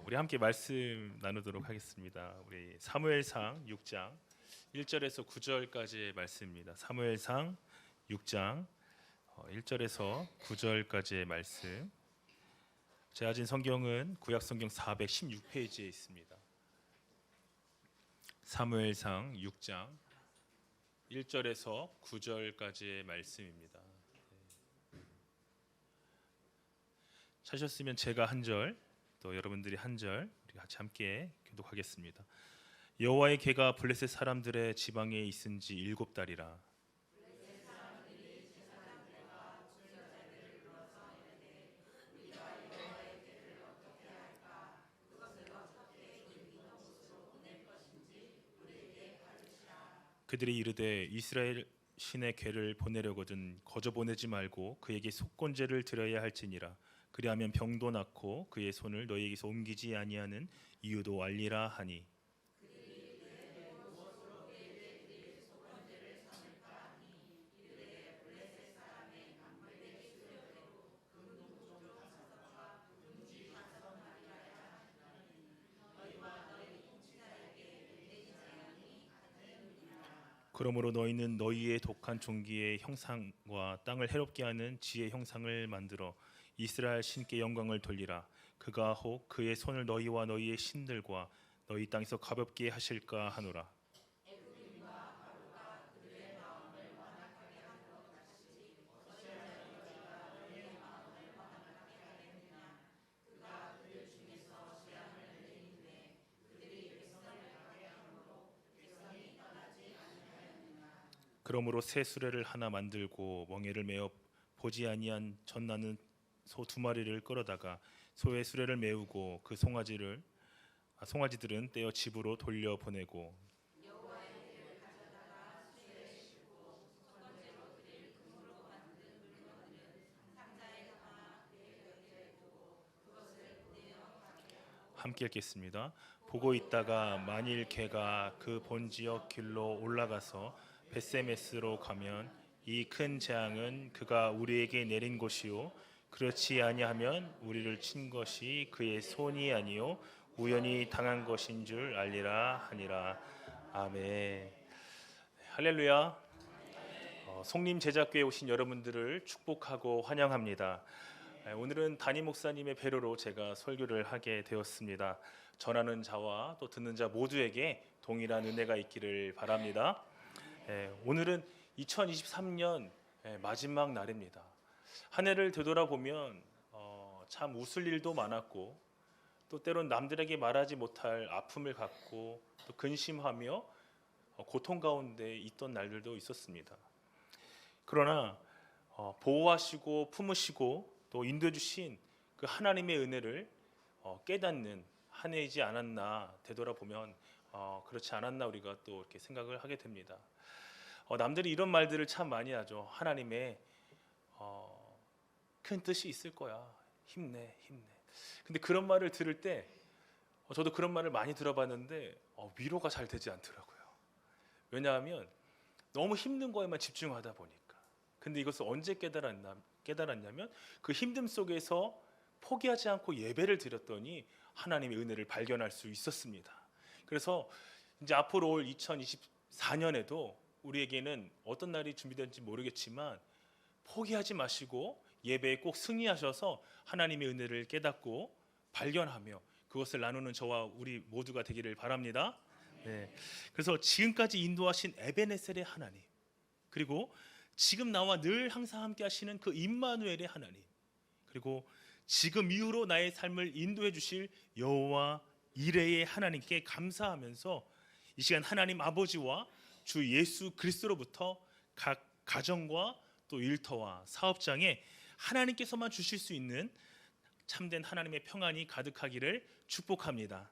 우리 함께 말씀 나누도록 하겠습니다. 우리 사무엘상 6장 1절에서 9절까지의 말씀입니다. 사무엘상 6장 1절에서 9절까지의 말씀. 제가 가진 성경은 구약 성경 416페이지에 있습니다. 사무엘상 6장 1절에서 9절까지의 말씀입니다. 찾으셨으면 제가 한 절, 또 여러분들이 한 절, 우리 같이 함께 교독하겠습니다. 여호와의 궤가 블레셋 사람들의 지방에 있은 지 7달이라. 그들이 이르되 이스라엘 신의 궤를 보내려거든 거저 보내지 말고 그에게 속건제를 드려야 할지니라. 그리하면 병도 낫고 그의 손을 너희에게서 옮기지 아니하는 이유도 알리라 하니. 그러므로 너희는 너희의 독한 종기의 형상과 땅을 해롭게 하는 지의 형상을 만들어 이스라엘 신께 영광을 돌리라. 그가 혹 그의 손을 너희와 너희의 신들과 너희 땅에서 가볍게 하실까 하노라. 그러므로 새 수레를 하나 만들고 멍에를 메어 보지 아니한 젖나는 소 2마리를 끌어다가 소의 수레를 메우고 그 송아지들은 떼어 집으로 돌려 보내고. 함께 읽겠습니다. 보고 있다가 만일 개가 그 본지역 길로 올라가서 벳세메스로 가면 이 큰 재앙은 그가 우리에게 내린 것이요 그렇지 아니하면 우리를 친 것이 그의 손이 아니요 우연히 당한 것인 줄 알리라 하니라. 아멘. 할렐루야. 송림 제자교회에 오신 여러분들을 축복하고 환영합니다. 오늘은 담임 목사님의 배려로 제가 설교를 하게 되었습니다. 전하는 자와 또 듣는 자 모두에게 동일한 은혜가 있기를 바랍니다. 오늘은 2023년 마지막 날입니다. 한 해를 되돌아보면 참 웃을 일도 많았고 또 때론 남들에게 말하지 못할 아픔을 갖고 또 근심하며 고통 가운데 있던 날들도 있었습니다. 그러나 보호하시고 품으시고 또 인도해 주신 그 하나님의 은혜를 깨닫는 한 해이지 않았나, 되돌아보면 그렇지 않았나 우리가 또 이렇게 생각을 하게 됩니다. 남들이 이런 말들을 참 많이 하죠. 하나님의 큰 뜻이 있을 거야. 힘내, 힘내. 근데 그런 말을 들을 때 저도 그런 말을 많이 들어봤는데 위로가 잘 되지 않더라고요. 왜냐하면 너무 힘든 거에만 집중하다 보니까. 근데 이것을 언제 깨달았냐면 그 힘듦 속에서 포기하지 않고 예배를 드렸더니 하나님의 은혜를 발견할 수 있었습니다. 그래서 이제 앞으로 올 2024년에도 우리에게는 어떤 날이 준비된지 모르겠지만 포기하지 마시고 예배에 꼭 승리하셔서 하나님의 은혜를 깨닫고 발견하며 그것을 나누는 저와 우리 모두가 되기를 바랍니다. 네. 그래서 지금까지 인도하신 에베네셀의 하나님, 그리고 지금 나와 늘 항상 함께 하시는 그 임마누엘의 하나님, 그리고 지금 이후로 나의 삶을 인도해 주실 여호와 이레의 하나님께 감사하면서 이 시간 하나님 아버지와 주 예수 그리스도로부터 각 가정과 또 일터와 사업장에 하나님께서만 주실 수 있는 참된 하나님의 평안이 가득하기를 축복합니다.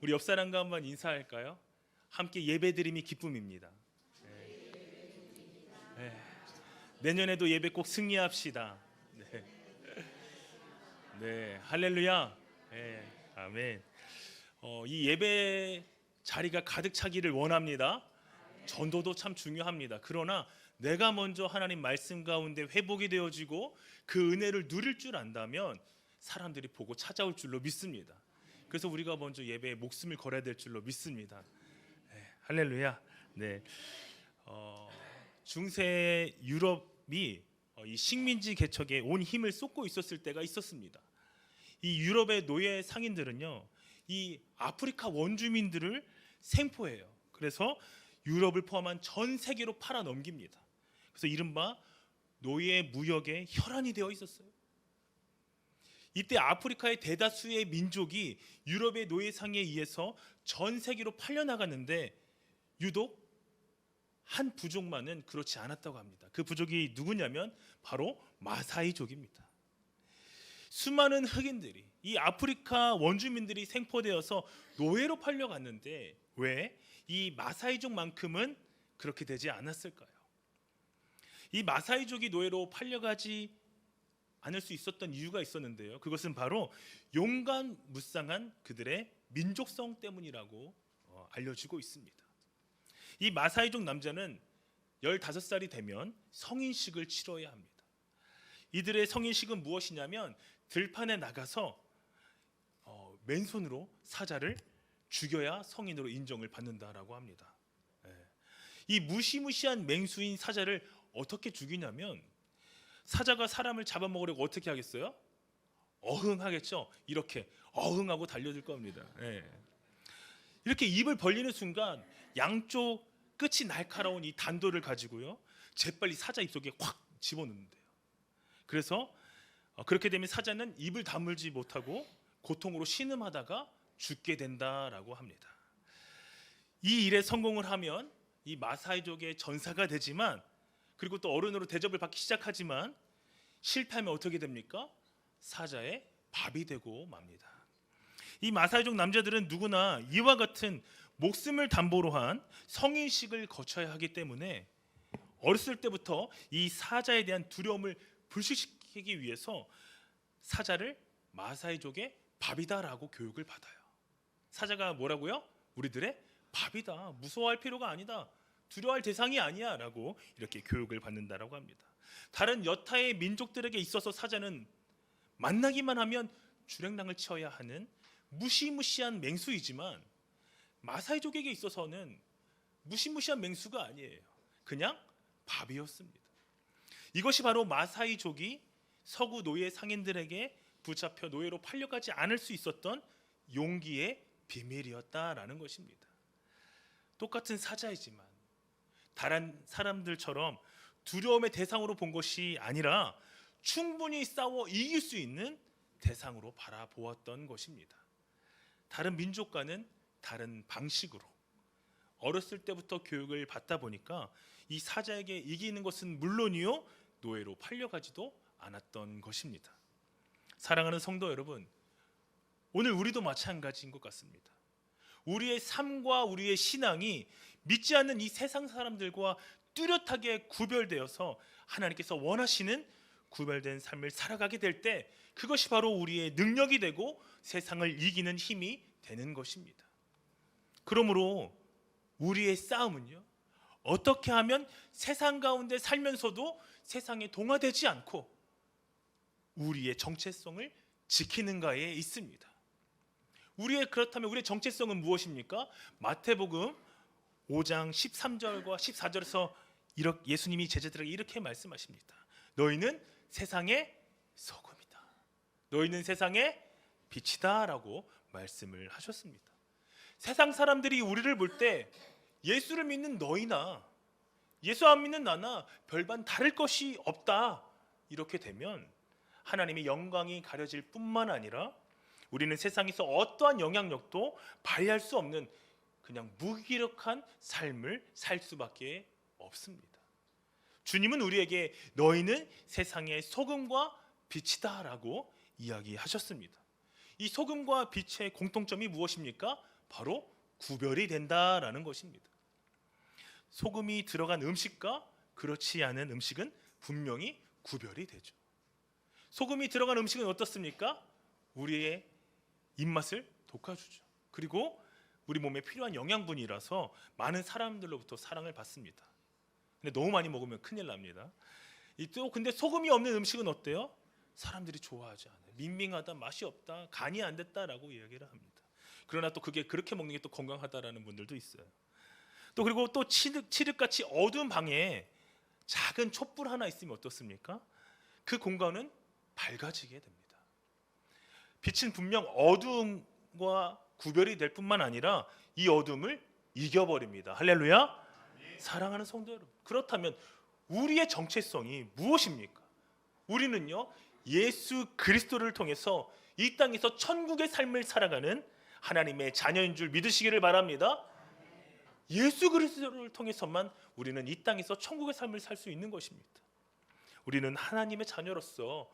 우리 옆 사람과 한번 인사할까요? 함께 예배드림이 기쁨입니다. 네. 내년에도 예배 꼭 승리합시다. 네, 네. 할렐루야. 네. 아멘. 이 예배 자리가 가득 차기를 원합니다. 전도도 참 중요합니다. 그러나 내가 먼저 하나님 말씀 가운데 회복이 되어지고 그 은혜를 누릴 줄 안다면 사람들이 보고 찾아올 줄로 믿습니다. 그래서 우리가 먼저 예배에 목숨을 걸어야 될 줄로 믿습니다. 네, 할렐루야. 네, 중세 유럽이 이 식민지 개척에 온 힘을 쏟고 있었을 때가 있었습니다. 이 유럽의 노예 상인들은요, 이 아프리카 원주민들을 생포해요. 그래서 유럽을 포함한 전 세계로 팔아 넘깁니다. 그래서 이른바 노예 무역의 혈안이 되어 있었어요. 이때 아프리카의 대다수의 민족이 유럽의 노예상에 의해서 전 세계로 팔려나갔는데 유독 한 부족만은 그렇지 않았다고 합니다. 그 부족이 누구냐면 바로 마사이족입니다. 수많은 흑인들이, 이 아프리카 원주민들이 생포되어서 노예로 팔려갔는데 왜 이 마사이족만큼은 그렇게 되지 않았을까요? 이 마사이족이 노예로 팔려가지 않을 수 있었던 이유가 있었는데요. 그것은 바로 용감무쌍한 그들의 민족성 때문이라고 알려지고 있습니다. 이 마사이족 남자는 15살이 되면 성인식을 치러야 합니다. 이들의 성인식은 무엇이냐면 들판에 나가서 맨손으로 사자를 죽여야 성인으로 인정을 받는다라고 합니다. 이 무시무시한 맹수인 사자를 어떻게 죽이냐면 사자가 사람을 잡아먹으려고 어떻게 하겠어요? 어흥하겠죠. 이렇게 어흥하고 달려들 겁니다. 이렇게 입을 벌리는 순간 양쪽 끝이 날카로운 이 단도를 가지고요, 재빨리 사자 입속에 확 집어넣는데요. 그래서 그렇게 되면 사자는 입을 다물지 못하고 고통으로 신음하다가 죽게 된다라고 합니다. 이 일에 성공을 하면 이 마사이족의 전사가 되지만, 그리고 또 어른으로 대접을 받기 시작하지만 실패하면 어떻게 됩니까? 사자의 밥이 되고 맙니다. 이 마사이족 남자들은 누구나 이와 같은 목숨을 담보로 한 성인식을 거쳐야 하기 때문에 어렸을 때부터 이 사자에 대한 두려움을 불식시키기 위해서 사자를 마사이족의 밥이다라고 교육을 받아요. 사자가 뭐라고요? 우리들의 밥이다. 무서워할 필요가 아니다. 두려워할 대상이 아니야 라고 이렇게 교육을 받는다라고 합니다. 다른 여타의 민족들에게 있어서 사자는 만나기만 하면 주랭랑을 치어야 하는 무시무시한 맹수이지만 마사이족에게 있어서는 무시무시한 맹수가 아니에요. 그냥 밥이었습니다. 이것이 바로 마사이족이 서구 노예 상인들에게 붙잡혀 노예로 팔려가지 않을 수 있었던 용기의 비밀이었다라는 것입니다. 똑같은 사자이지만 다른 사람들처럼 두려움의 대상으로 본 것이 아니라 충분히 싸워 이길 수 있는 대상으로 바라보았던 것입니다. 다른 민족과는 다른 방식으로 어렸을 때부터 교육을 받다 보니까 이 사자에게 이기는 것은 물론이요, 노예로 팔려가지도 않았던 것입니다. 사랑하는 성도 여러분, 오늘 우리도 마찬가지인 것 같습니다. 우리의 삶과 우리의 신앙이 믿지 않는 이 세상 사람들과 뚜렷하게 구별되어서 하나님께서 원하시는 구별된 삶을 살아가게 될 때 그것이 바로 우리의 능력이 되고 세상을 이기는 힘이 되는 것입니다. 그러므로 우리의 싸움은요, 어떻게 하면 세상 가운데 살면서도 세상에 동화되지 않고 우리의 정체성을 지키는가에 있습니다. 그렇다면 우리의 정체성은 무엇입니까? 마태복음 5장 13절과 14절에서 예수님이 제자들에게 이렇게 말씀하십니다. 너희는 세상의 소금이다. 너희는 세상의 빛이다 라고 말씀을 하셨습니다. 세상 사람들이 우리를 볼 때 예수를 믿는 너희나 예수 안 믿는 나나 별반 다를 것이 없다, 이렇게 되면 하나님의 영광이 가려질 뿐만 아니라 우리는 세상에서 어떠한 영향력도 발휘할 수 없는 그냥 무기력한 삶을 살 수밖에 없습니다. 주님은 우리에게 너희는 세상의 소금과 빛이다 라고 이야기하셨습니다. 이 소금과 빛의 공통점이 무엇입니까? 바로 구별이 된다라는 것입니다. 소금이 들어간 음식과 그렇지 않은 음식은 분명히 구별이 되죠. 소금이 들어간 음식은 어떻습니까? 우리의 입맛을 돋궈주죠. 그리고 우리 몸에 필요한 영양분이라서 많은 사람들로부터 사랑을 받습니다. 근데 너무 많이 먹으면 큰일 납니다. 근데 소금이 없는 음식은 어때요? 사람들이 좋아하지 않아요. 밍밍하다, 맛이 없다, 간이 안 됐다라고 이야기를 합니다. 그러나 또 그게 그렇게 먹는 게 또 건강하다라는 분들도 있어요. 또 그리고 또 칠흑같이 어두운 방에 작은 촛불 하나 있으면 어떻습니까? 그 공간은 밝아지게 됩니다. 빛은 분명 어두움과 구별이 될 뿐만 아니라 이 어둠을 이겨버립니다. 할렐루야. 사랑하는 성도 여러분, 그렇다면 우리의 정체성이 무엇입니까? 우리는요, 예수 그리스도를 통해서 이 땅에서 천국의 삶을 살아가는 하나님의 자녀인 줄 믿으시기를 바랍니다. 예수 그리스도를 통해서만 우리는 이 땅에서 천국의 삶을 살 수 있는 것입니다. 우리는 하나님의 자녀로서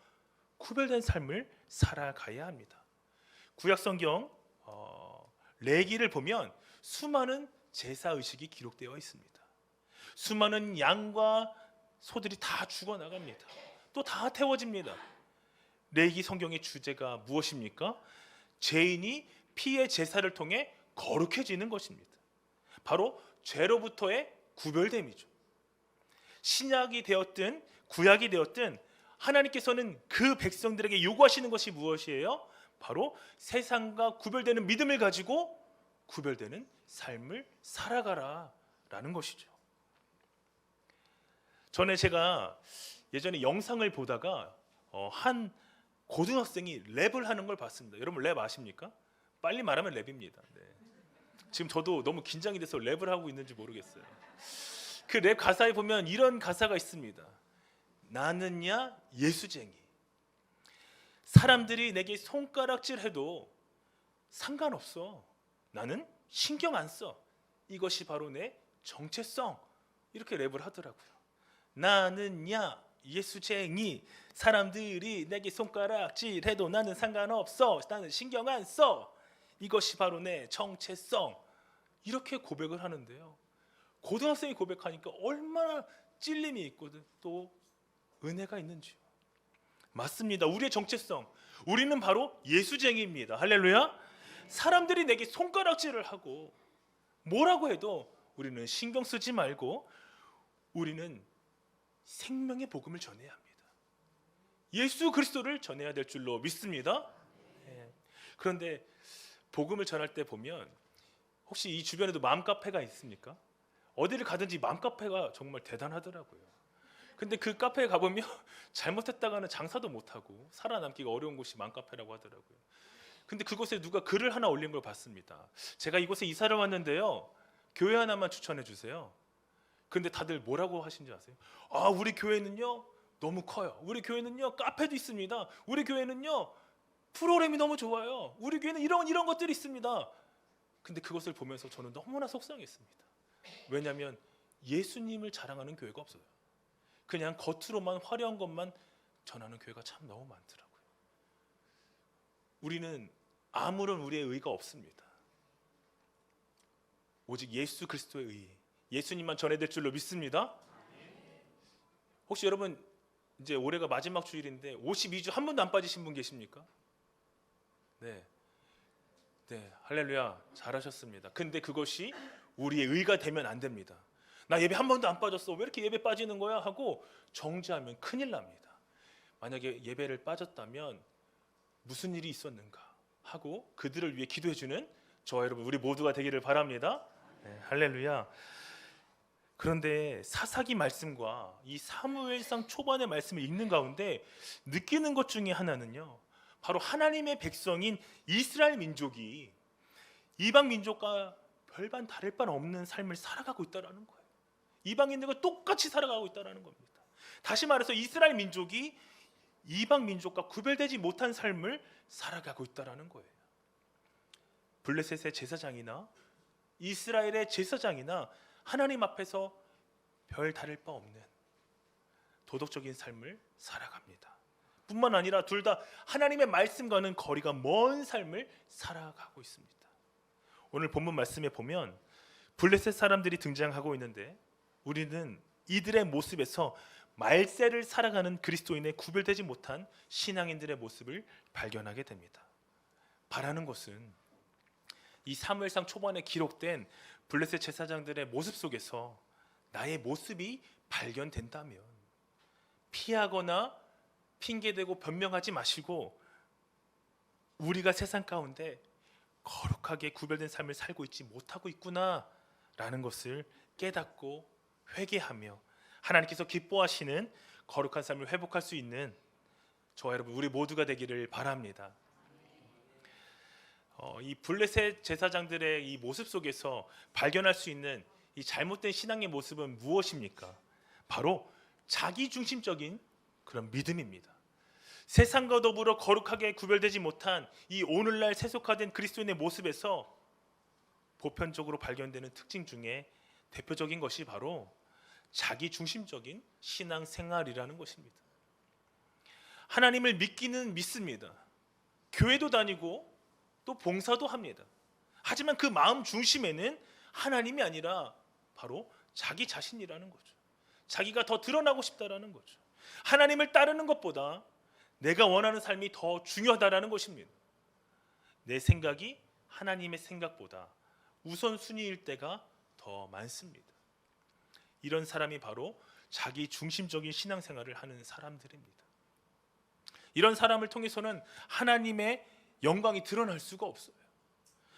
구별된 삶을 살아가야 합니다. 구약 성경 레위기를 보면 수많은 제사 의식이 기록되어 있습니다. 수많은 양과 소들이 다 죽어나갑니다. 또 다 태워집니다. 레위기 성경의 주제가 무엇입니까? 죄인이 피의 제사를 통해 거룩해지는 것입니다. 바로 죄로부터의 구별됨이죠. 신약이 되었든 구약이 되었든 하나님께서는 그 백성들에게 요구하시는 것이 무엇이에요? 바로 세상과 구별되는 믿음을 가지고 구별되는 삶을 살아가라 라는 것이죠. 전에 제가 예전에 영상을 보다가 한 고등학생이 랩을 하는 걸 봤습니다. 여러분 랩 아십니까? 빨리 말하면 랩입니다. 네. 지금 저도 너무 긴장이 돼서 랩을 하고 있는지 모르겠어요. 그 랩 가사에 보면 이런 가사가 있습니다. 나는야 예수쟁이. 사람들이 내게 손가락질해도 상관없어. 나는 신경 안 써. 이것이 바로 내 정체성. 이렇게 랩을 하더라고요. 나는야 예수쟁이. 사람들이 내게 손가락질해도 나는 상관없어. 나는 신경 안 써. 이것이 바로 내 정체성. 이렇게 고백을 하는데요. 고등학생이 고백하니까 얼마나 찔림이 있고 또 은혜가 있는지요. 맞습니다. 우리의 정체성, 우리는 바로 예수쟁이입니다. 할렐루야. 사람들이 내게 손가락질을 하고 뭐라고 해도 우리는 신경 쓰지 말고 우리는 생명의 복음을 전해야 합니다. 예수 그리스도를 전해야 될 줄로 믿습니다. 그런데 복음을 전할 때 보면 혹시 이 주변에도 맘카페가 있습니까? 어디를 가든지 맘카페가 정말 대단하더라고요. 근데 그 카페에 가보면 잘못했다가는 장사도 못하고 살아남기가 어려운 곳이 맘카페라고 하더라고요. 근데 그곳에 누가 글을 하나 올린 걸 봤습니다. 제가 이곳에 이사를 왔는데요, 교회 하나만 추천해 주세요. 근데 다들 뭐라고 하신지 아세요? 아, 우리 교회는요 너무 커요. 우리 교회는요 카페도 있습니다. 우리 교회는요 프로그램이 너무 좋아요. 우리 교회는 이런 것들이 있습니다. 근데 그것을 보면서 저는 너무나 속상했습니다. 왜냐하면 예수님을 자랑하는 교회가 없어요. 그냥 겉으로만 화려한 것만 전하는 교회가 참 너무 많더라고요. 우리는 아무런 우리의 의가 없습니다. 오직 예수 그리스도의 의, 예수님만 전해야 될 줄로 믿습니다. 혹시 여러분 이제 올해가 마지막 주일인데 52주 한 번도 안 빠지신 분 계십니까? 네, 할렐루야, 잘하셨습니다. 근데 그것이 우리의 의가 되면 안 됩니다. 나 예배 한 번도 안 빠졌어, 왜 이렇게 예배 빠지는 거야 하고 정죄하면 큰일 납니다. 만약에 예배를 빠졌다면 무슨 일이 있었는가 하고 그들을 위해 기도해주는 저와 여러분 우리 모두가 되기를 바랍니다. 할렐루야. 그런데 사사기 말씀과 이 사무엘상 초반의 말씀을 읽는 가운데 느끼는 것 중에 하나는요, 바로 하나님의 백성인 이스라엘 민족이 이방 민족과 별반 다를 바 없는 삶을 살아가고 있다는 거예요. 이방인들과 똑같이 살아가고 있다는 겁니다. 다시 말해서 이스라엘 민족이 이방 민족과 구별되지 못한 삶을 살아가고 있다는 거예요. 블레셋의 제사장이나 이스라엘의 제사장이나 하나님 앞에서 별 다를 바 없는 도덕적인 삶을 살아갑니다. 뿐만 아니라 둘 다 하나님의 말씀과는 거리가 먼 삶을 살아가고 있습니다. 오늘 본문 말씀에 보면 블레셋 사람들이 등장하고 있는데 우리는 이들의 모습에서 말세를 살아가는 그리스도인의 구별되지 못한 신앙인들의 모습을 발견하게 됩니다. 바라는 것은 이 사무엘상 초반에 기록된 블레셋 제사장들의 모습 속에서 나의 모습이 발견된다면 피하거나 핑계대고 변명하지 마시고 우리가 세상 가운데 거룩하게 구별된 삶을 살고 있지 못하고 있구나라는 것을 깨닫고 회개하며 하나님께서 기뻐하시는 거룩한 삶을 회복할 수 있는 저와 여러분 우리 모두가 되기를 바랍니다. 이 블레셋 제사장들의 이 모습 속에서 발견할 수 있는 이 잘못된 신앙의 모습은 무엇입니까? 바로 자기중심적인 그런 믿음입니다. 세상과 더불어 거룩하게 구별되지 못한 이 오늘날 세속화된 그리스도인의 모습에서 보편적으로 발견되는 특징 중에 대표적인 것이 바로 자기중심적인 신앙생활이라는 것입니다. 하나님을 믿기는 믿습니다. 교회도 다니고 또 봉사도 합니다. 하지만 그 마음 중심에는 하나님이 아니라 바로 자기 자신이라는 거죠. 자기가 더 드러나고 싶다라는 거죠. 하나님을 따르는 것보다 내가 원하는 삶이 더 중요하다라는 것입니다. 내 생각이 하나님의 생각보다 우선순위일 때가 더 많습니다. 이런 사람이 바로 자기 중심적인 신앙생활을 하는 사람들입니다. 이런 사람을 통해서는 하나님의 영광이 드러날 수가 없어요.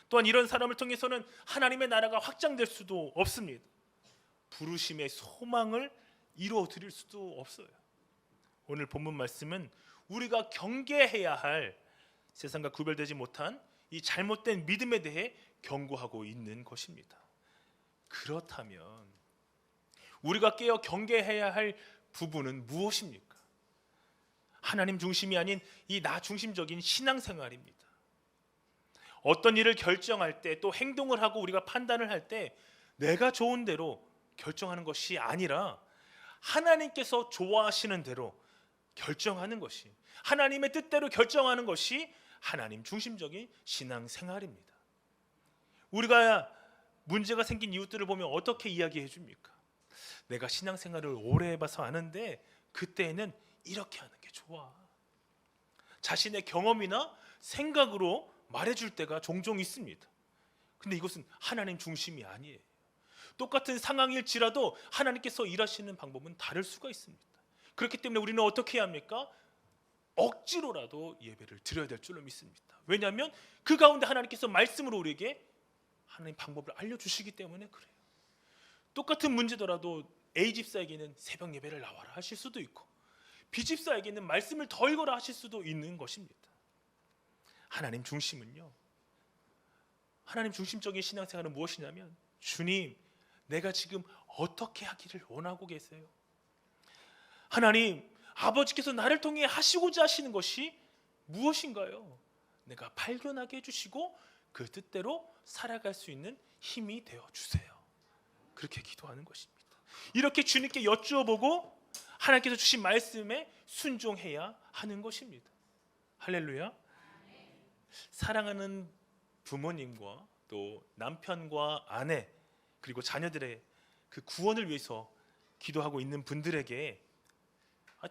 또한 이런 사람을 통해서는 하나님의 나라가 확장될 수도 없습니다. 부르심의 소망을 이루어 드릴 수도 없어요. 오늘 본문 말씀은 우리가 경계해야 할 세상과 구별되지 못한 이 잘못된 믿음에 대해 경고하고 있는 것입니다. 그렇다면 우리가 깨어 경계해야 할 부분은 무엇입니까? 하나님 중심이 아닌 이 나 중심적인 신앙생활입니다. 어떤 일을 결정할 때 또 행동을 하고 우리가 판단을 할 때 내가 좋은 대로 결정하는 것이 아니라 하나님께서 좋아하시는 대로 결정하는 것이, 하나님의 뜻대로 결정하는 것이 하나님 중심적인 신앙생활입니다. 우리가 문제가 생긴 이웃들을 보면 어떻게 이야기해 줍니까? 내가 신앙생활을 오래 해봐서 아는데 그때는 이렇게 하는 게 좋아. 자신의 경험이나 생각으로 말해줄 때가 종종 있습니다. 근데 이것은 하나님 중심이 아니에요. 똑같은 상황일지라도 하나님께서 일하시는 방법은 다를 수가 있습니다. 그렇기 때문에 우리는 어떻게 해야 합니까? 억지로라도 예배를 드려야 될 줄로 믿습니다. 왜냐하면 그 가운데 하나님께서 말씀으로 우리에게 하나님 방법을 알려주시기 때문에 그래요. 똑같은 문제더라도 A 집사에게는 새벽 예배를 나와라 하실 수도 있고 B 집사에게는 말씀을 더 읽어라 하실 수도 있는 것입니다. 하나님 중심은요, 하나님 중심적인 신앙생활은 무엇이냐면, 주님, 내가 지금 어떻게 하기를 원하고 계세요? 하나님, 아버지께서 나를 통해 하시고자 하시는 것이 무엇인가요? 내가 발견하게 해주시고 그 뜻대로 살아갈 수 있는 힘이 되어주세요. 그렇게 기도하는 것입니다. 이렇게 주님께 여쭈어보고 하나님께서 주신 말씀에 순종해야 하는 것입니다. 할렐루야. 사랑하는 부모님과 또 남편과 아내 그리고 자녀들의 그 구원을 위해서 기도하고 있는 분들에게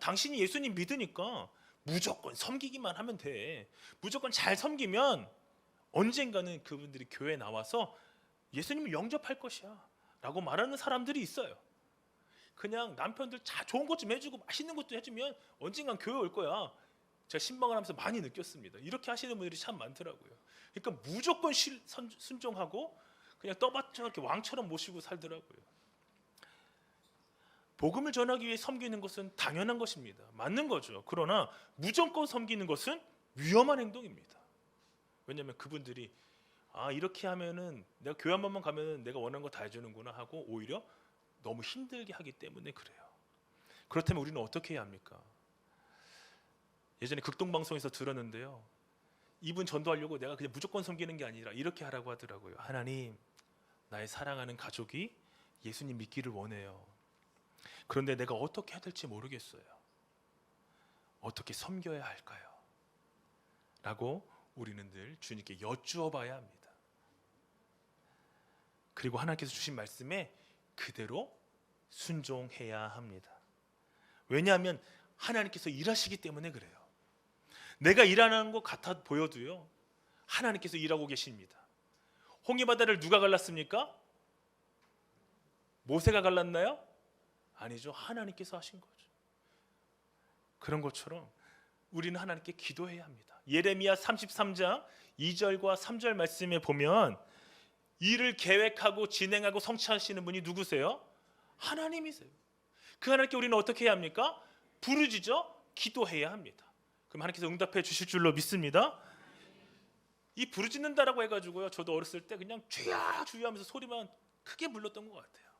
당신이 예수님 믿으니까 무조건 섬기기만 하면 돼. 무조건 잘 섬기면 언젠가는 그분들이 교회에 나와서 예수님을 영접할 것이야 라고 말하는 사람들이 있어요. 그냥 남편들 좋은 것 좀 해주고 맛있는 것도 해주면 언젠간 교회 올 거야. 제가 신방을 하면서 많이 느꼈습니다. 이렇게 하시는 분들이 참 많더라고요. 그러니까 무조건 순종하고 그냥 떠받쳐 이렇게 왕처럼 모시고 살더라고요. 복음을 전하기 위해 섬기는 것은 당연한 것입니다. 맞는 거죠. 그러나 무조건 섬기는 것은 위험한 행동입니다. 왜냐하면 그분들이 이렇게 하면은 내가 교회 한 번만 가면은 내가 원하는 거 다 해주는구나 하고 오히려 너무 힘들게 하기 때문에 그래요. 그렇다면 우리는 어떻게 해야 합니까? 예전에 극동방송에서 들었는데요, 이분 전도하려고 내가 그냥 무조건 섬기는 게 아니라 이렇게 하라고 하더라고요. 하나님, 나의 사랑하는 가족이 예수님 믿기를 원해요. 그런데 내가 어떻게 해야 될지 모르겠어요. 어떻게 섬겨야 할까요? 라고 우리는 늘 주님께 여쭈어 봐야 합니다. 그리고 하나님께서 주신 말씀에 그대로 순종해야 합니다. 왜냐하면 하나님께서 일하시기 때문에 그래요. 내가 일하는 것 같아 보여도요, 하나님께서 일하고 계십니다. 홍해바다를 누가 갈랐습니까? 모세가 갈랐나요? 아니죠. 하나님께서 하신 거죠. 그런 것처럼 우리는 하나님께 기도해야 합니다. 예레미야 33장 2절과 3절 말씀에 보면 일을 계획하고 진행하고 성취하시는 분이 누구세요? 하나님이세요. 그 하나님께 우리는 어떻게 해야 합니까? 부르짖어 기도해야 합니다. 그럼 하나님께서 응답해 주실 줄로 믿습니다. 이 부르짖는다라고 해가지고요, 저도 어렸을 때 그냥 주야 주야 하면서 소리만 크게 불렀던 것 같아요.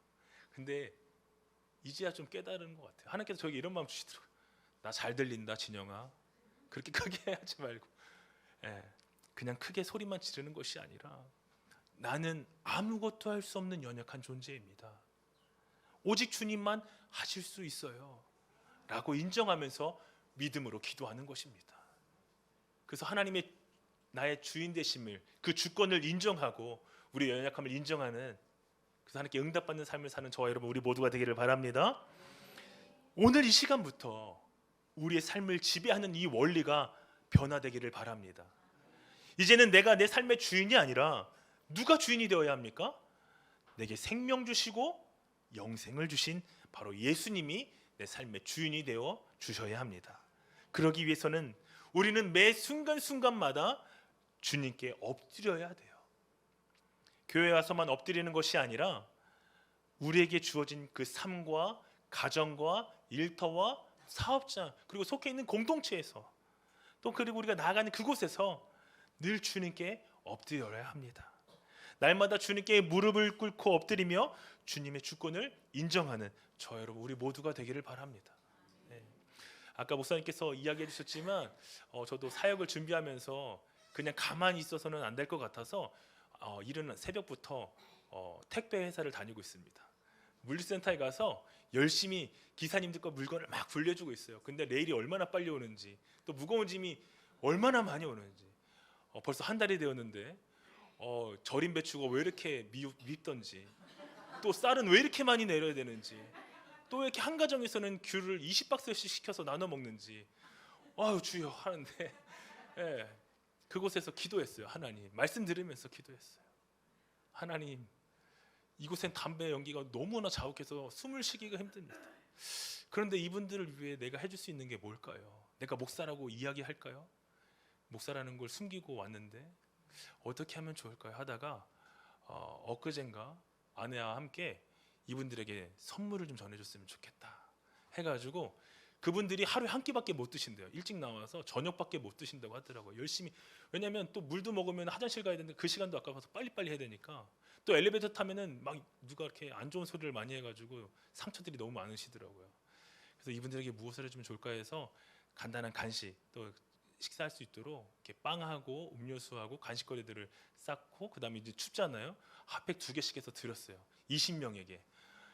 근데 이제야 좀 깨달은 것 같아요. 하나님께서 저에게 이런 마음 주시더라고요. 나 잘 들린다 진영아, 그렇게 크게 하지 말고, 그냥 크게 소리만 지르는 것이 아니라 나는 아무것도 할 수 없는 연약한 존재입니다. 오직 주님만 하실 수 있어요 라고 인정하면서 믿음으로 기도하는 것입니다. 그래서 하나님의 나의 주인 되심을, 그 주권을 인정하고 우리의 연약함을 인정하는, 그래서 하나님께 응답받는 삶을 사는 저와 여러분 우리 모두가 되기를 바랍니다. 오늘 이 시간부터 우리의 삶을 지배하는 이 원리가 변화되기를 바랍니다. 이제는 내가 내 삶의 주인이 아니라 누가 주인이 되어야 합니까? 내게 생명 주시고 영생을 주신 바로 예수님이 내 삶의 주인이 되어 주셔야 합니다. 그러기 위해서는 우리는 매 순간순간마다 주님께 엎드려야 돼요. 교회에 와서만 엎드리는 것이 아니라 우리에게 주어진 그 삶과 가정과 일터와 사업장, 그리고 속해 있는 공동체에서, 또 그리고 우리가 나아가는 그곳에서 늘 주님께 엎드려야 합니다. 날마다 주님께 무릎을 꿇고 엎드리며 주님의 주권을 인정하는 저 여러분 우리 모두가 되기를 바랍니다. 아까 목사님께서 이야기해 주셨지만 저도 사역을 준비하면서 그냥 가만히 있어서는 안 될 것 같아서 이른 새벽부터 택배 회사를 다니고 있습니다. 물류센터에 가서 열심히 기사님들과 물건을 막 불려주고 있어요. 근데 레일이 얼마나 빨리 오는지, 또 무거운 짐이 얼마나 많이 오는지, 벌써 한 달이 되었는데 절임 배추가 왜 이렇게 밉던지, 또 쌀은 왜 이렇게 많이 내려야 되는지, 또 이렇게 한 가정에서는 귤을 20박스씩 시켜서 나눠 먹는지, 아유 주여 하는데, 그곳에서 기도했어요. 하나님, 말씀 들으면서 기도했어요. 하나님, 이곳엔 담배 연기가 너무나 자욱해서 숨을 쉬기가 힘듭니다. 그런데 이분들을 위해 내가 해줄 수 있는 게 뭘까요? 내가 목사라고 이야기할까요? 목사라는 걸 숨기고 왔는데 어떻게 하면 좋을까요? 하다가 엊그젠가 아내와 함께 이분들에게 선물을 좀 전해줬으면 좋겠다 해가지고, 그분들이 하루에 한 끼밖에 못 드신대요. 일찍 나와서 저녁밖에 못 드신다고 하더라고요. 열심히, 왜냐하면 또 물도 먹으면 화장실 가야 되는데 그 시간도 아까워서 빨리빨리 해야 되니까, 또 엘리베이터 타면은 막 누가 이렇게 안 좋은 소리를 많이 해가지고 상처들이 너무 많으시더라고요. 그래서 이분들에게 무엇을 해주면 좋을까 해서 간단한 간식, 또 식사할 수 있도록 이렇게 빵하고 음료수하고 간식거리들을 쌓고, 그 다음에 이제 춥잖아요. 핫팩 2개씩 해서 드렸어요. 20명에게.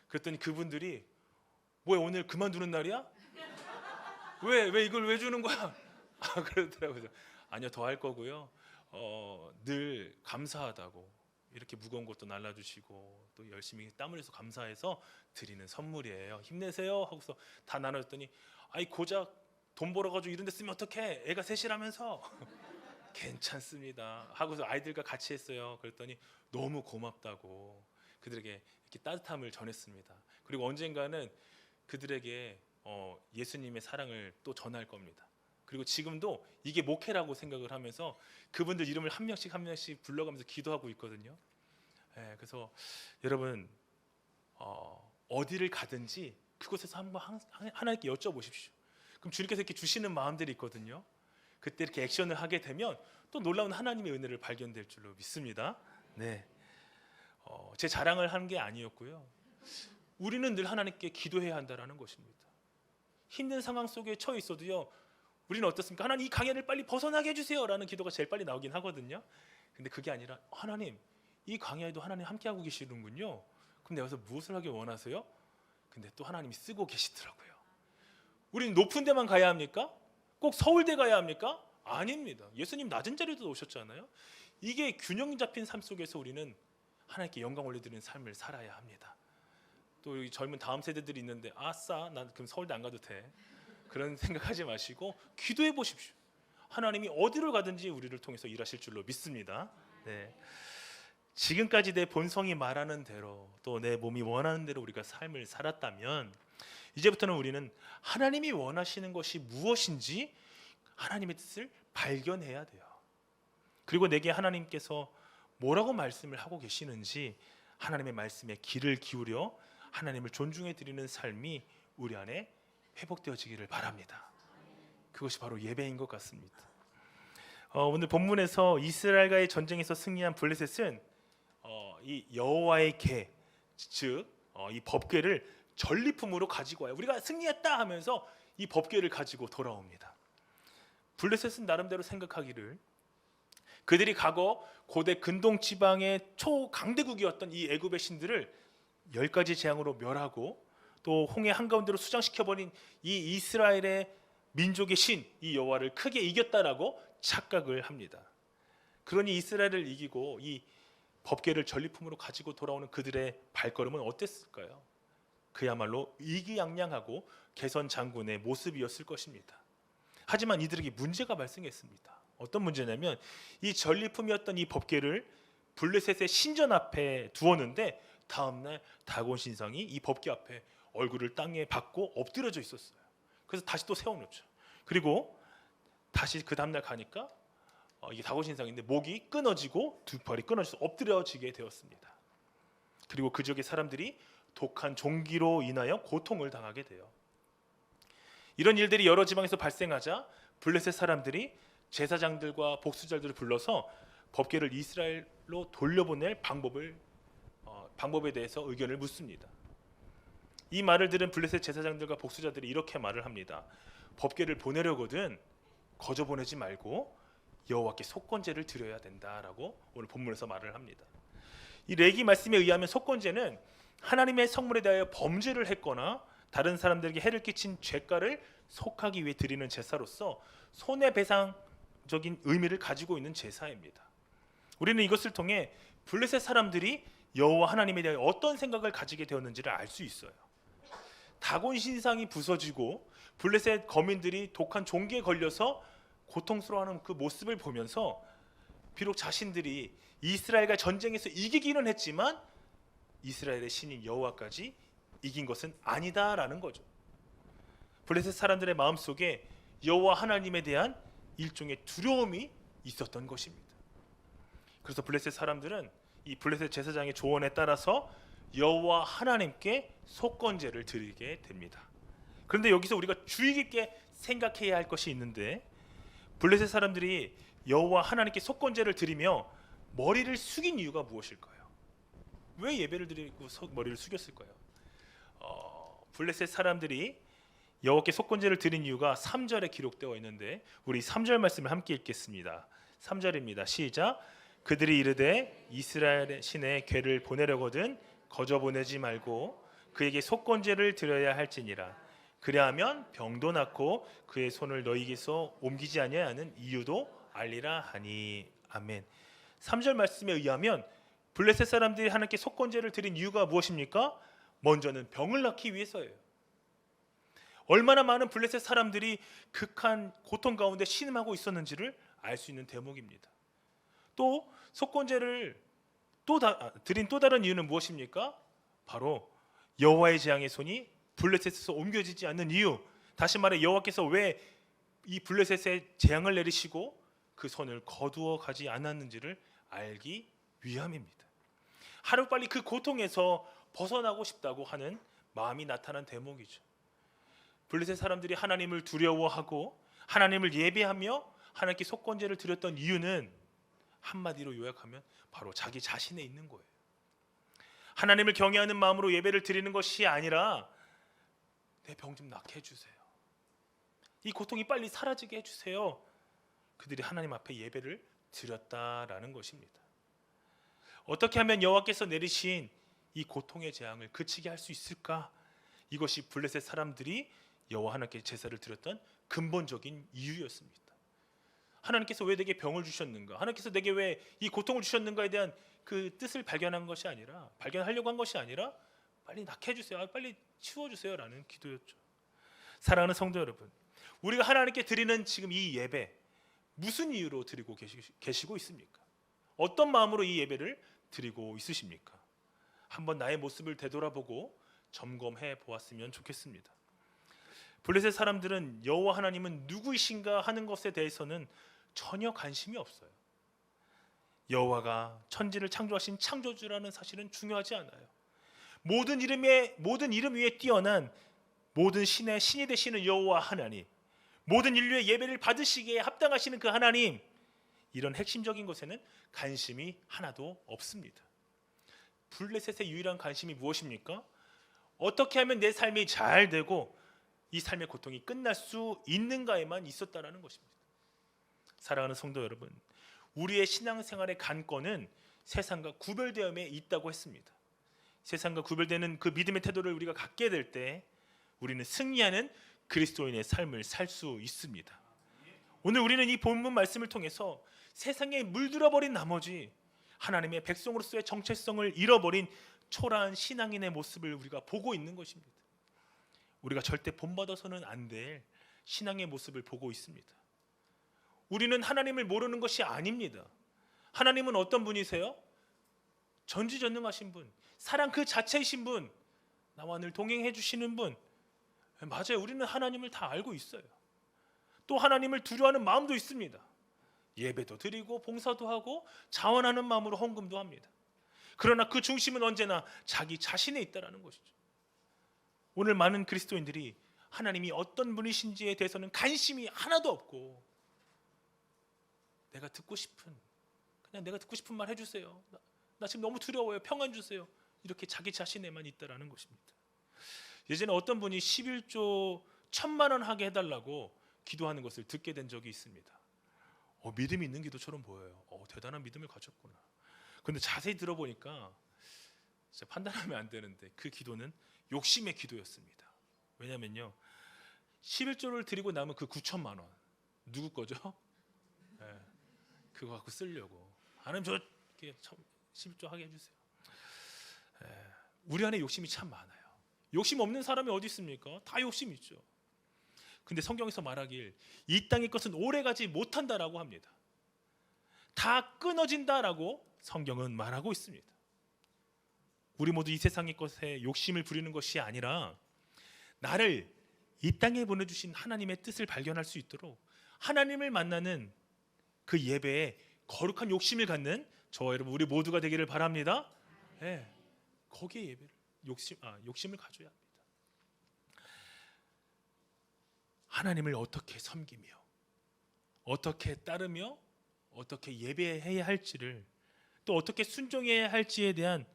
그랬더니 그분들이 뭐야 오늘 그만두는 날이야? 왜 이걸 왜 주는 거야? 그러더라고요. 아니요, 더 할 거고요. 늘 감사하다고 이렇게 무거운 것도 날라주시고 또 열심히 땀 흘려서 감사해서 드리는 선물이에요. 힘내세요 하고서 다 나눠줬더니, 아이 고작 돈 벌어가지고 이런 데 쓰면 어떡해, 애가 셋이라면서. 괜찮습니다 하고서 아이들과 같이 했어요. 그랬더니 너무 고맙다고 그들에게 이렇게 따뜻함을 전했습니다. 그리고 언젠가는 그들에게 예수님의 사랑을 또 전할 겁니다. 그리고 지금도 이게 목회라고 생각을 하면서 그분들 이름을 한 명씩 한 명씩 불러가면서 기도하고 있거든요. 그래서 여러분 어디를 가든지 그곳에서 한번 하나님께 여쭤보십시오. 그럼 주님께서 이렇게 주시는 마음들이 있거든요. 그때 이렇게 액션을 하게 되면 또 놀라운 하나님의 은혜를 발견될 줄로 믿습니다. 제 자랑을 하는 게 아니었고요. 우리는 늘 하나님께 기도해야 한다라는 것입니다. 힘든 상황 속에 처해 있어도요, 우리는 어떻습니까? 하나님, 이 강연을 빨리 벗어나게 해주세요 라는 기도가 제일 빨리 나오긴 하거든요. 근데 그게 아니라, 하나님, 이 강야에도 하나님 함께하고 계시는군요. 그럼 내가 무엇을 하길 원하세요? 근데 또 하나님이 쓰고 계시더라고요. 우리는 높은 데만 가야 합니까? 꼭 서울대 가야 합니까? 아닙니다. 예수님 낮은 자리도 오셨잖아요. 이게 균형 잡힌 삶 속에서 우리는 하나님께 영광 올려드리는 삶을 살아야 합니다. 또 이 젊은 다음 세대들이 있는데, 아싸, 난 그럼 서울대 안 가도 돼, 그런 생각하지 마시고 기도해 보십시오. 하나님이 어디로 가든지 우리를 통해서 일하실 줄로 믿습니다. 지금까지 내 본성이 말하는 대로, 또 내 몸이 원하는 대로 우리가 삶을 살았다면, 이제부터는 우리는 하나님이 원하시는 것이 무엇인지 하나님의 뜻을 발견해야 돼요. 그리고 내게 하나님께서 뭐라고 말씀을 하고 계시는지 하나님의 말씀에 귀를 기울여 하나님을 존중해 드리는 삶이 우리 안에 회복되어지기를 바랍니다. 그것이 바로 예배인 것 같습니다. 오늘 본문에서 이스라엘과의 전쟁에서 승리한 블레셋은 이 여호와의 궤, 즉 이 법궤를 전리품으로 가지고 와요. 우리가 승리했다 하면서 이 법궤를 가지고 돌아옵니다. 블레셋은 나름대로 생각하기를 그들이 과거 고대 근동 지방의 초강대국이었던 이 애굽의 신들을 10가지 재앙으로 멸하고 또 홍해 한가운데로 수장시켜버린 이 이스라엘의 민족의 신, 이 여호와를 크게 이겼다라고 착각을 합니다. 그러니 이스라엘을 이기고 이 법궤를 전리품으로 가지고 돌아오는 그들의 발걸음은 어땠을까요? 그야말로 의기양양하고 개선 장군의 모습이었을 것입니다. 하지만 이들에게 문제가 발생했습니다. 어떤 문제냐면 이 전리품이었던 이 법궤를 블레셋의 신전 앞에 두었는데 다음날 다곤 신상이 이 법궤 앞에 얼굴을 땅에 박고 엎드려져 있었어요. 그래서 다시 또 세워놓죠. 그리고 다시 그 다음날 가니까 이게 다곤 신상인데 목이 끊어지고 두 팔이 끊어져서 엎드려지게 되었습니다. 그리고 그 지역의 사람들이 독한 종기로 인하여 고통을 당하게 돼요. 이런 일들이 여러 지방에서 발생하자 블레셋 사람들이 제사장들과 복수자들을 불러서 법궤를 이스라엘로 돌려보낼 방법에 대해서 의견을 묻습니다. 이 말을 들은 블레셋 제사장들과 복수자들이 이렇게 말을 합니다. 법궤를 보내려거든 거저 보내지 말고 여호와께 속건제를 드려야 된다라고 오늘 본문에서 말을 합니다. 이 레기 말씀에 의하면 속건제는 하나님의 성물에 대하여 범죄를 했거나 다른 사람들에게 해를 끼친 죄가를 속하기 위해 드리는 제사로서 손해배상적인 의미를 가지고 있는 제사입니다. 우리는 이것을 통해 블레셋 사람들이 여호와 하나님에 대해 어떤 생각을 가지게 되었는지를 알 수 있어요. 다곤 신상이 부서지고 블레셋 거민들이 독한 종기에 걸려서 고통스러워하는 그 모습을 보면서 비록 자신들이 이스라엘과 전쟁에서 이기기는 했지만 이스라엘의 신인 여호와까지 이긴 것은 아니다라는 거죠. 블레셋 사람들의 마음속에 여호와 하나님에 대한 일종의 두려움이 있었던 것입니다. 그래서 블레셋 사람들은 이 블레셋 제사장의 조언에 따라서 여호와 하나님께 속건제를 드리게 됩니다. 그런데 여기서 우리가 주의 깊게 생각해야 할 것이 있는데 블레셋 사람들이 여호와 하나님께 속건제를 드리며 머리를 숙인 이유가 무엇일까요? 왜 예배를 드리고 머리를 숙였을까요? 블레셋 사람들이 여호와께 속건제를 드린 이유가 3절에 기록되어 있는데 우리 3절 말씀을 함께 읽겠습니다. 3절입니다. 시작. 그들이 이르되 이스라엘의 신의 궤를 보내려거든 거저 보내지 말고 그에게 속건제를 드려야 할지니라. 그리하면 병도 낫고 그의 손을 너희에게서 옮기지 아니하는 이유도 알리라 하니. 아멘. 3절 말씀에 의하면 블레셋 사람들이 하나님께 속건제를 드린 이유가 무엇입니까? 먼저는 병을 낫기 위해서예요. 얼마나 많은 블레셋 사람들이 극한 고통 가운데 신음하고 있었는지를 알 수 있는 대목입니다. 또 속건제를 드린 또 다른 이유는 무엇입니까? 바로 여호와의 재앙의 손이 블레셋에서 옮겨지지 않는 이유. 다시 말해 여호와께서 왜 이 블레셋에 재앙을 내리시고 그 손을 거두어 가지 않았는지를 알기 위함입니다. 하루빨리 그 고통에서 벗어나고 싶다고 하는 마음이 나타난 대목이죠. 블레셋 사람들이 하나님을 두려워하고 하나님을 예배하며 하나님께 속건제를 드렸던 이유는 한마디로 요약하면 바로 자기 자신에 있는 거예요. 하나님을 경외하는 마음으로 예배를 드리는 것이 아니라 내 병 좀 낫게 해주세요. 이 고통이 빨리 사라지게 해주세요. 그들이 하나님 앞에 예배를 드렸다라는 것입니다. 어떻게 하면 여호와께서 내리신 이 고통의 재앙을 그치게 할 수 있을까? 이것이 블레셋 사람들이 여호와 하나님께 제사를 드렸던 근본적인 이유였습니다. 하나님께서 왜 내게 병을 주셨는가? 하나님께서 내게 왜 이 고통을 주셨는가에 대한 그 뜻을 발견하려고 한 것이 아니라 빨리 낫게 해주세요. 빨리 치워주세요라는 기도였죠. 사랑하는 성도 여러분, 우리가 하나님께 드리는 지금 이 예배 무슨 이유로 드리고 계시고 있습니까? 어떤 마음으로 이 예배를 드리고 있으십니까? 한번 나의 모습을 되돌아보고 점검해 보았으면 좋겠습니다. 블레셋 사람들은 여호와 하나님은 누구이신가 하는 것에 대해서는 전혀 관심이 없어요. 여호와가 천지를 창조하신 창조주라는 사실은 중요하지 않아요. 모든 이름 위에 뛰어난 모든 신의 신이 되시는 여호와 하나님, 모든 인류의 예배를 받으시기에 합당하시는 그 하나님, 이런 핵심적인 것에는 관심이 하나도 없습니다. 블레셋의 유일한 관심이 무엇입니까? 어떻게 하면 내 삶이 잘 되고 이 삶의 고통이 끝날 수 있는가에만 있었다라는 것입니다. 사랑하는 성도 여러분, 우리의 신앙생활의 관건은 세상과 구별되음에 있다고 했습니다. 세상과 구별되는 그 믿음의 태도를 우리가 갖게 될 때 우리는 승리하는 그리스도인의 삶을 살 수 있습니다. 오늘 우리는 이 본문 말씀을 통해서 세상에 물들어버린 나머지 하나님의 백성으로서의 정체성을 잃어버린 초라한 신앙인의 모습을 우리가 보고 있는 것입니다. 우리가 절대 본받아서는 안 될 신앙의 모습을 보고 있습니다. 우리는 하나님을 모르는 것이 아닙니다. 하나님은 어떤 분이세요? 전지전능하신 분, 사랑 그 자체이신 분, 나와 늘 동행해 주시는 분. 맞아요. 우리는 하나님을 다 알고 있어요. 또 하나님을 두려워하는 마음도 있습니다. 예배도 드리고 봉사도 하고 자원하는 마음으로 헌금도 합니다. 그러나 그 중심은 언제나 자기 자신에 있다라는 것이죠. 오늘 많은 그리스도인들이 하나님이 어떤 분이신지에 대해서는 관심이 하나도 없고 내가 듣고 싶은 말 해주세요. 나 지금 너무 두려워요. 평안 주세요. 이렇게 자기 자신에만 있다라는 것입니다. 예전에 어떤 분이 11조 1,000만 원 하게 해달라고 기도하는 것을 듣게 된 적이 있습니다. 믿음이 있는 기도처럼 보여요. 대단한 믿음을 가졌구나. 그런데 자세히 들어보니까 진짜 판단하면 안 되는데 그 기도는 욕심의 기도였습니다. 왜냐면요, 11조를 드리고 남은 그 9,000만 원 누구 거죠? 그거 갖고 쓰려고. 하나님 저 11조 하게 해주세요. 우리 안에 욕심이 참 많아요. 욕심 없는 사람이 어디 있습니까? 다 욕심 있죠. 근데 성경에서 말하길 이 땅의 것은 오래가지 못한다라고 합니다. 다 끊어진다라고 성경은 말하고 있습니다. 우리 모두 이 세상의 것에 욕심을 부리는 것이 아니라 나를 이 땅에 보내주신 하나님의 뜻을 발견할 수 있도록 하나님을 만나는 그 예배에 거룩한 욕심을 갖는 저와 여러분 우리 모두가 되기를 바랍니다. 거기에 예배를 욕심을 가져야 합니다. 하나님을 어떻게 섬기며 어떻게 따르며 어떻게 예배해야 할지를 또 어떻게 순종해야 할지에 대한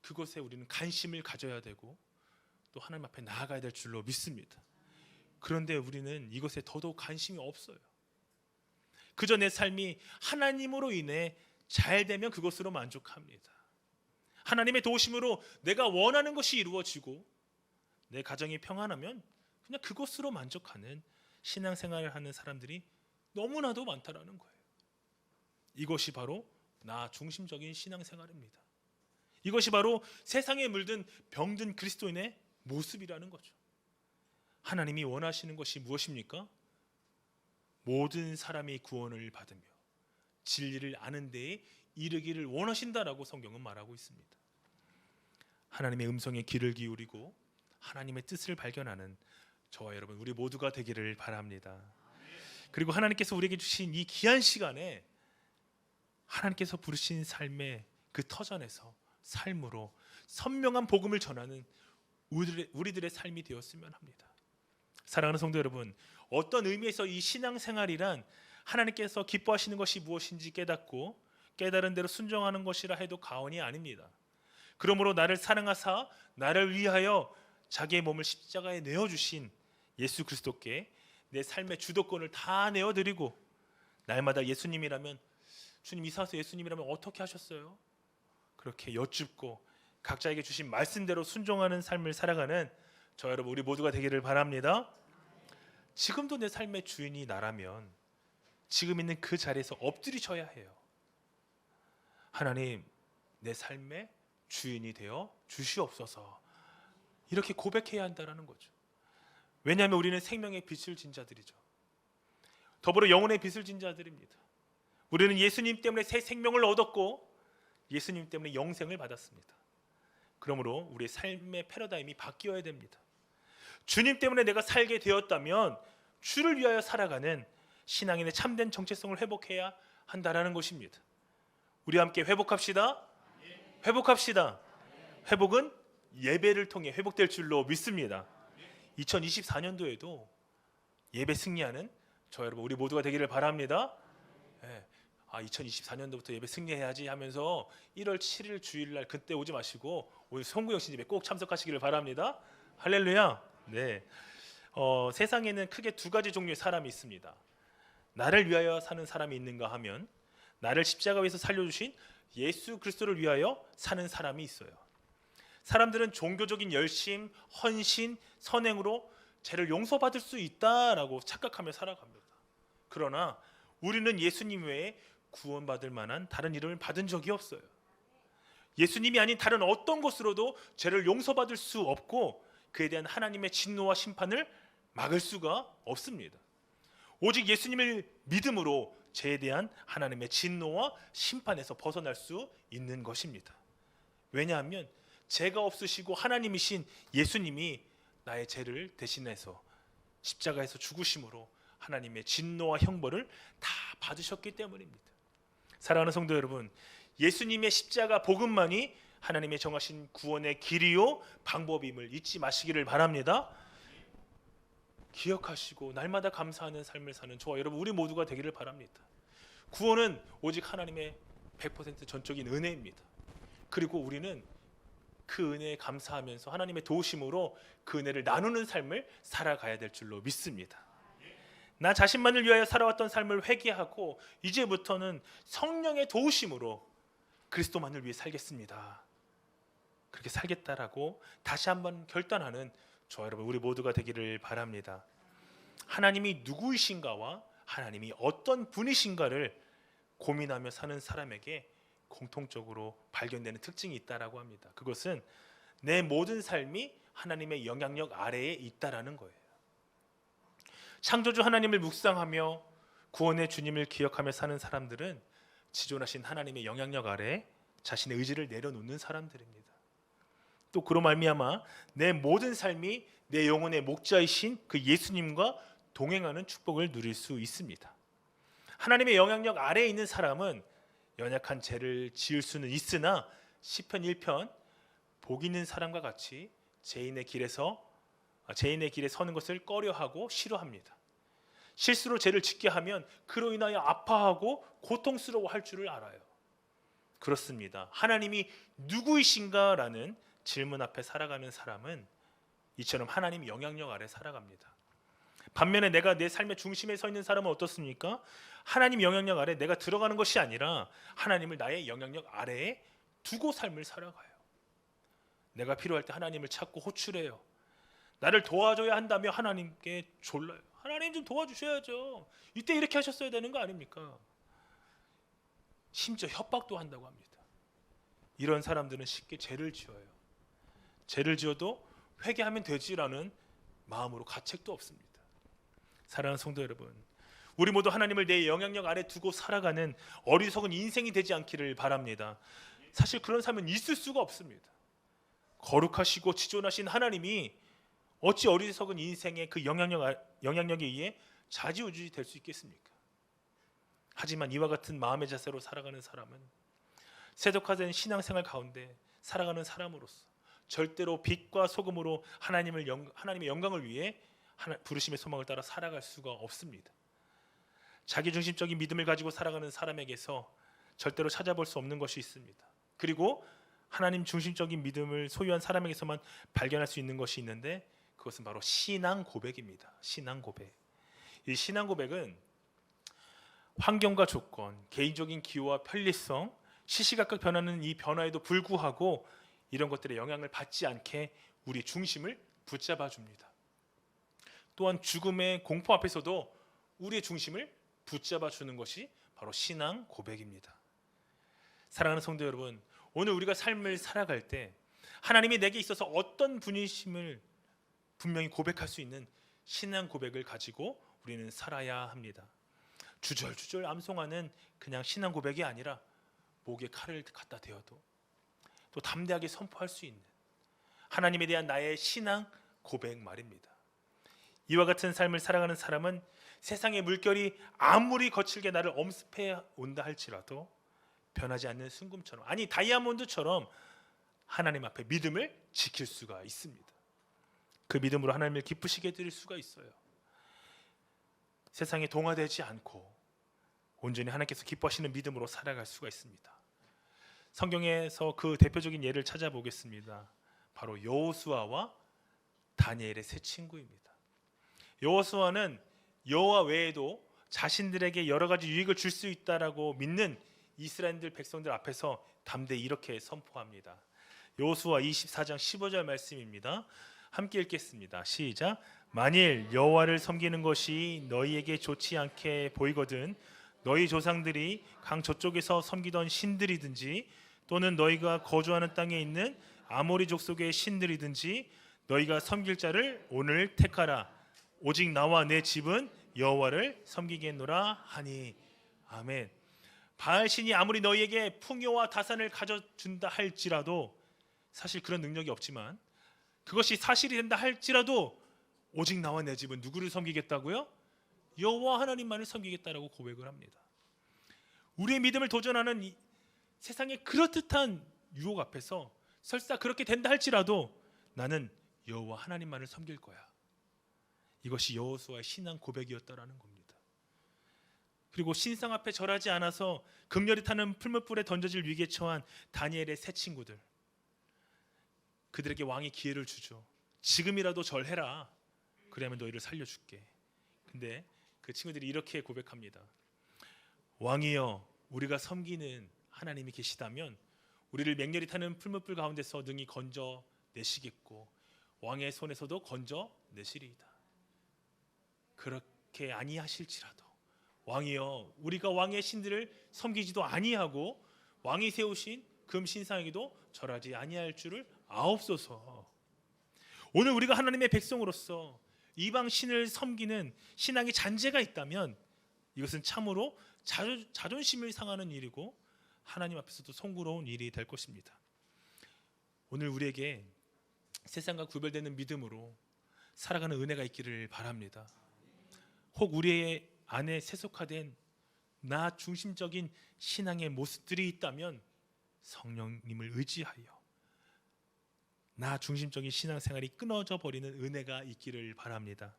그것에 우리는 관심을 가져야 되고 또 하나님 앞에 나아가야 될 줄로 믿습니다. 그런데 우리는 이것에 더더욱 관심이 없어요. 그저 내 삶이 하나님으로 인해 잘 되면 그것으로 만족합니다. 하나님의 도우심으로 내가 원하는 것이 이루어지고 내 가정이 평안하면 그냥 그것으로 만족하는 신앙생활을 하는 사람들이 너무나도 많다라는 거예요. 이것이 바로 나 중심적인 신앙생활입니다. 이것이 바로 세상에 물든 병든 그리스도인의 모습이라는 거죠. 하나님이 원하시는 것이 무엇입니까? 모든 사람이 구원을 받으며 진리를 아는 데에 이르기를 원하신다라고 성경은 말하고 있습니다. 하나님의 음성에 귀를 기울이고 하나님의 뜻을 발견하는 저와 여러분 우리 모두가 되기를 바랍니다. 그리고 하나님께서 우리에게 주신 이 귀한 시간에 하나님께서 부르신 삶의 그 터전에서 삶으로 선명한 복음을 전하는 우리들의 삶이 되었으면 합니다. 사랑하는 성도 여러분, 어떤 의미에서 이 신앙생활이란 하나님께서 기뻐하시는 것이 무엇인지 깨닫고 깨달은 대로 순종하는 것이라 해도 과언이 아닙니다. 그러므로 나를 사랑하사 나를 위하여 자기의 몸을 십자가에 내어주신 예수 그리스도께 내 삶의 주도권을 다 내어드리고 날마다 예수님이라면 주님 이사서 예수님이라면 어떻게 하셨어요? 그렇게 여쭙고 각자에게 주신 말씀대로 순종하는 삶을 살아가는 저 여러분 우리 모두가 되기를 바랍니다. 지금도 내 삶의 주인이 나라면 지금 있는 그 자리에서 엎드리셔야 해요. 하나님 내 삶의 주인이 되어 주시옵소서 이렇게 고백해야 한다는 거죠. 왜냐하면 우리는 생명의 빛을 진 자들이죠. 더불어 영혼의 빛을 진 자들입니다. 우리는 예수님 때문에 새 생명을 얻었고 예수님 때문에 영생을 받았습니다. 그러므로 우리의 삶의 패러다임이 바뀌어야 됩니다. 주님 때문에 내가 살게 되었다면 주를 위하여 살아가는 신앙인의 참된 정체성을 회복해야 한다라는 것입니다. 우리 함께 회복합시다. 회복합시다. 회복은 예배를 통해 회복될 줄로 믿습니다. 2024년도에도 예배 승리하는 저 여러분 우리 모두가 되기를 바랍니다. 2024년도부터 예배 승리해야지 하면서 1월 7일 주일날 그때 오지 마시고 오늘 송구영 씨 집에 꼭 참석하시기를 바랍니다. 할렐루야. 네. 세상에는 크게 두 가지 종류의 사람이 있습니다. 나를 위하여 사는 사람이 있는가 하면 나를 십자가 위에서 살려주신 예수 그리스도를 위하여 사는 사람이 있어요. 사람들은 종교적인 열심, 헌신, 선행으로 죄를 용서받을 수 있다라고 착각하며 살아갑니다. 그러나 우리는 예수님 외에 구원받을 만한 다른 이름을 받은 적이 없어요. 예수님이 아닌 다른 어떤 것으로도 죄를 용서받을 수 없고 그에 대한 하나님의 진노와 심판을 막을 수가 없습니다. 오직 예수님을 믿음으로 죄에 대한 하나님의 진노와 심판에서 벗어날 수 있는 것입니다. 왜냐하면 죄가 없으시고 하나님이신 예수님이 나의 죄를 대신해서 십자가에서 죽으심으로 하나님의 진노와 형벌을 다 받으셨기 때문입니다. 사랑하는 성도 여러분, 예수님의 십자가 복음만이 하나님의 정하신 구원의 길이요 방법임을 잊지 마시기를 바랍니다. 기억하시고 날마다 감사하는 삶을 사는 저와 여러분 우리 모두가 되기를 바랍니다. 구원은 오직 하나님의 100% 전적인 은혜입니다. 그리고 우리는 그 은혜에 감사하면서 하나님의 도우심으로 그 은혜를 나누는 삶을 살아가야 될 줄로 믿습니다. 나 자신만을 위하여 살아왔던 삶을 회개하고 이제부터는 성령의 도우심으로 그리스도만을 위해 살겠습니다. 그렇게 살겠다라고 다시 한번 결단하는 저 여러분 우리 모두가 되기를 바랍니다. 하나님이 누구이신가와 하나님이 어떤 분이신가를 고민하며 사는 사람에게 공통적으로 발견되는 특징이 있다라고 합니다. 그것은 내 모든 삶이 하나님의 영향력 아래에 있다라는 거예요. 창조주 하나님을 묵상하며 구원의 주님을 기억하며 사는 사람들은 지존하신 하나님의 영향력 아래에 자신의 의지를 내려놓는 사람들입니다. 또 그로 말미암아 내 모든 삶이 내 영혼의 목자이신 그 예수님과 동행하는 축복을 누릴 수 있습니다. 하나님의 영향력 아래에 있는 사람은 연약한 죄를 지을 수는 있으나 시편 1편 복 있는 사람과 같이 죄인의 길에 서는 것을 꺼려하고 싫어합니다. 실수로 죄를 짓게 하면 그로 인하여 아파하고 고통스러워할 줄을 알아요. 그렇습니다. 하나님이 누구이신가라는 질문 앞에 살아가는 사람은 이처럼 하나님 영향력 아래 살아갑니다. 반면에 내가 내 삶의 중심에 서 있는 사람은 어떻습니까? 하나님 영향력 아래 내가 들어가는 것이 아니라 하나님을 나의 영향력 아래에 두고 삶을 살아가요. 내가 필요할 때 하나님을 찾고 호출해요. 나를 도와줘야 한다며 하나님께 졸라요. 하나님 좀 도와주셔야죠. 이때 이렇게 하셨어야 되는 거 아닙니까? 심지어 협박도 한다고 합니다. 이런 사람들은 쉽게 죄를 지어요. 죄를 지어도 회개하면 되지라는 마음으로 가책도 없습니다. 사랑하는 성도 여러분, 우리 모두 하나님을 내 영향력 아래 두고 살아가는 어리석은 인생이 되지 않기를 바랍니다. 사실 그런 삶은 있을 수가 없습니다. 거룩하시고 지존하신 하나님이 어찌 어리석은 인생의 그 영향력에 의해 좌지우지 될 수 있겠습니까? 하지만 이와 같은 마음의 자세로 살아가는 사람은 세속화된 신앙생활 가운데 살아가는 사람으로서 절대로 빛과 소금으로 하나님의 영광을 위해 부르심의 소망을 따라 살아갈 수가 없습니다. 자기중심적인 믿음을 가지고 살아가는 사람에게서 절대로 찾아볼 수 없는 것이 있습니다. 그리고 하나님 중심적인 믿음을 소유한 사람에게서만 발견할 수 있는 것이 있는데 그것은 바로 신앙 고백입니다. 신앙 고백. 이 신앙 고백은 환경과 조건, 개인적인 기호와 편리성, 시시각각 변하는 이 변화에도 불구하고 이런 것들의 영향을 받지 않게 우리 중심을 붙잡아 줍니다. 또한 죽음의 공포 앞에서도 우리의 중심을 붙잡아 주는 것이 바로 신앙 고백입니다. 사랑하는 성도 여러분, 오늘 우리가 삶을 살아갈 때 하나님이 내게 있어서 어떤 분이심을 분명히 고백할 수 있는 신앙 고백을 가지고 우리는 살아야 합니다. 주절주절 암송하는 그냥 신앙 고백이 아니라 목에 칼을 갖다 대어도 또 담대하게 선포할 수 있는 하나님에 대한 나의 신앙 고백 말입니다. 이와 같은 삶을 살아가는 사람은 세상의 물결이 아무리 거칠게 나를 엄습해 온다 할지라도 변하지 않는 순금처럼, 아니 다이아몬드처럼 하나님 앞에 믿음을 지킬 수가 있습니다. 그 믿음으로 하나님을 기쁘시게 해드릴 수가 있어요. 세상에 동화되지 않고 온전히 하나님께서 기뻐하시는 믿음으로 살아갈 수가 있습니다. 성경에서 그 대표적인 예를 찾아보겠습니다. 바로 여호수아와 다니엘의 세 친구입니다. 여호수아는 여호와 외에도 자신들에게 여러 가지 유익을 줄 수 있다라고 믿는 이스라엘 백성들 앞에서 담대히 이렇게 선포합니다. 여호수아 24장 15절 말씀입니다. 함께 읽겠습니다. 시작. 만일 여호와를 섬기는 것이 너희에게 좋지 않게 보이거든 너희 조상들이 강 저쪽에서 섬기던 신들이든지 또는 너희가 거주하는 땅에 있는 아모리 족속의 신들이든지 너희가 섬길 자를 오늘 택하라. 오직 나와 내 집은 여호와를 섬기겠노라 하니. 아멘. 바알신이 아무리 너희에게 풍요와 다산을 가져준다 할지라도, 사실 그런 능력이 없지만 그것이 사실이 된다 할지라도 오직 나와 내 집은 누구를 섬기겠다고요? 여호와 하나님만을 섬기겠다라고 고백을 합니다. 우리의 믿음을 도전하는 이 세상의 그렇듯한 유혹 앞에서 설사 그렇게 된다 할지라도 나는 여호와 하나님만을 섬길 거야. 이것이 여호수아의 신앙 고백이었다라는 겁니다. 그리고 신상 앞에 절하지 않아서 극렬히 타는 풀무불에 던져질 위기에 처한 다니엘의 세 친구들, 그들에게 왕이 기회를 주죠. 지금이라도 절해라. 그러면 너희를 살려줄게. 근데 그 친구들이 이렇게 고백합니다. 왕이여, 우리가 섬기는 하나님이 계시다면 우리를 맹렬히 타는 풀무불 가운데서 능히 건져 내시겠고 왕의 손에서도 건져 내시리이다. 그렇게 아니하실지라도 왕이여, 우리가 왕의 신들을 섬기지도 아니하고 왕이 세우신 금 신상에게도 절하지 아니할 줄을 아옵소서. 오늘 우리가 하나님의 백성으로서 이방 신을 섬기는 신앙의 잔재가 있다면 이것은 참으로 자존심을 상하는 일이고 하나님 앞에서도 송구로운 일이 될 것입니다. 오늘 우리에게 세상과 구별되는 믿음으로 살아가는 은혜가 있기를 바랍니다. 혹 우리의 안에 세속화된 나 중심적인 신앙의 모습들이 있다면 성령님을 의지하여 나 중심적인 신앙생활이 끊어져 버리는 은혜가 있기를 바랍니다.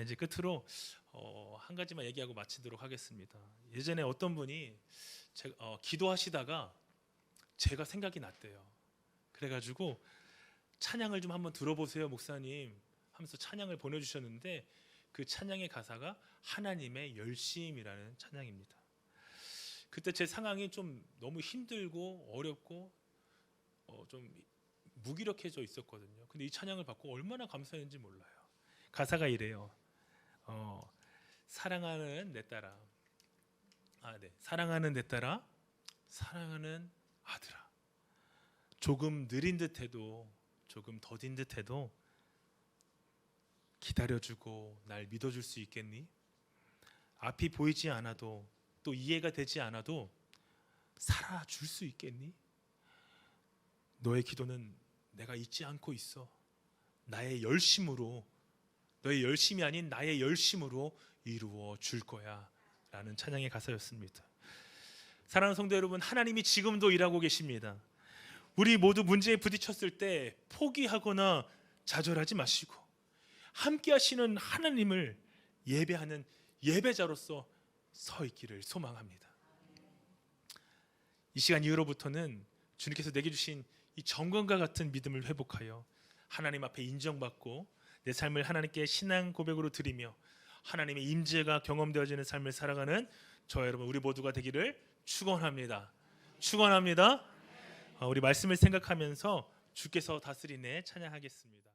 이제 끝으로 한 가지만 얘기하고 마치도록 하겠습니다. 예전에 어떤 분이 기도하시다가 제가 생각이 났대요. 그래가지고 찬양을 좀 한번 들어보세요 목사님 하면서 찬양을 보내주셨는데 그 찬양의 가사가 하나님의 열심이라는 찬양입니다. 그때 제 상황이 좀 너무 힘들고 어렵고 좀 무기력해져 있었거든요. 근데 이 찬양을 받고 얼마나 감사했는지 몰라요. 가사가 이래요. 사랑하는 내 딸아, 사랑하는 내 딸아, 사랑하는 아들아, 조금 느린 듯해도 조금 더딘 듯해도 기다려주고 날 믿어줄 수 있겠니? 앞이 보이지 않아도 또 이해가 되지 않아도 살아줄 수 있겠니? 너의 기도는 내가 잊지 않고 있어. 나의 열심으로, 너의 열심이 아닌 나의 열심으로 이루어 줄 거야 라는 찬양의 가사였습니다. 사랑하는 성도 여러분, 하나님이 지금도 일하고 계십니다. 우리 모두 문제에 부딪혔을 때 포기하거나 좌절하지 마시고 함께 하시는 하나님을 예배하는 예배자로서 서 있기를 소망합니다. 이 시간 이후로부터는 주님께서 내게 주신 이 정금과 같은 믿음을 회복하여 하나님 앞에 인정받고 내 삶을 하나님께 신앙 고백으로 드리며 하나님의 임재가 경험되어지는 삶을 살아가는 저와 여러분 우리 모두가 되기를 축원합니다. 축원합니다. 우리 말씀을 생각하면서 주께서 다스리네 찬양하겠습니다.